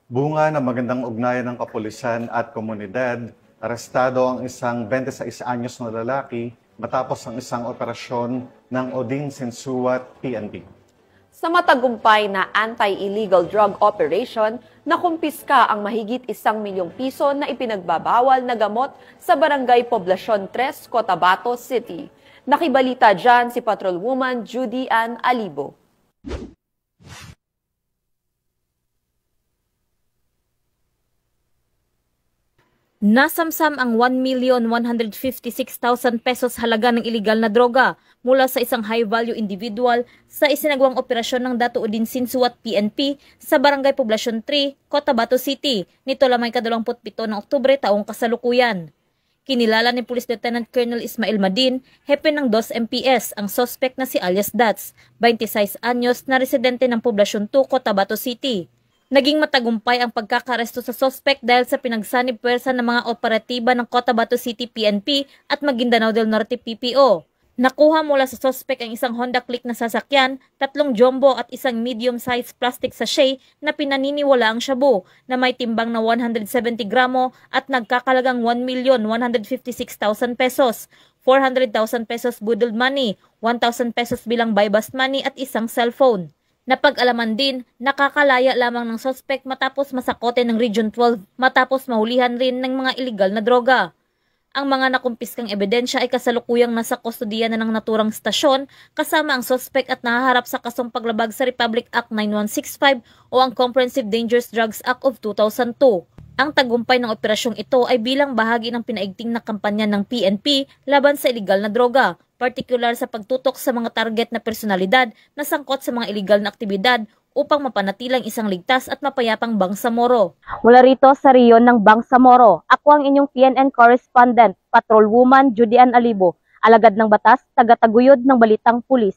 Bunga ng magandang ugnayan ng kapulisan at komunidad, arestado ang isang 26 anyos na lalaki matapos ang isang operasyon ng Odin Sensuat PNP. Sa matagumpay na anti-illegal drug operation, nakumpiska ang mahigit 1 milyong piso na ipinagbabawal na gamot sa Barangay Poblacion 3, Cotabato City. Nakibalita dyan si Patrolwoman Judy Ann Alibo. Nasamsam ang 1,156,000 pesos halaga ng iligal na droga mula sa isang high-value individual sa isinagawang operasyon ng Dato Odin Sensuat PNP sa Barangay Poblacion 3, Cotabato City, nito lamang 27 ng Oktubre taong kasalukuyan. Kinilala ni Police Lieutenant Colonel Ismail Madin, hepe ng 2 MPS, ang suspect na si alias Dats, 26 anyos na residente ng Poblacion 2, Cotabato City. Naging matagumpay ang pagkakaresto sa suspect dahil sa pinagsanib puwersa ng mga operatiba ng Cotabato City PNP at Maguindanao del Norte PPO. Nakuha mula sa suspect ang isang Honda Click na sasakyan, 3 jumbo at isang medium-sized plastic sachet na pinaniniwala ang shabu na may timbang na 170 gramo at nagkakalagang 1,156,000 pesos, 400,000 pesos budol money, 1,000 pesos bilang buy-bust money at isang cellphone. Napag-alaman din, nakakalaya lamang ng suspect matapos masakote ng Region 12 matapos mahulihan rin ng mga iligal na droga. Ang mga nakumpiskang ebidensya ay kasalukuyang nasa kustodiya na ng naturang stasyon kasama ang suspect at nahaharap sa kasong paglabag sa Republic Act 9165 o ang Comprehensive Dangerous Drugs Act of 2002. Ang tagumpay ng operasyong ito ay bilang bahagi ng pinaigting na kampanya ng PNP laban sa iligal na droga, partikular sa pagtutok sa mga target na personalidad na sangkot sa mga iligal na aktibidad upang mapanatilang isang ligtas at mapayapang Bangsamoro. Mula rito sa riyon ng Bangsamoro, ako ang inyong PNN correspondent, Patrolwoman Judy Ann Alibo, alagad ng batas, taga-taguyod ng Balitang Pulis.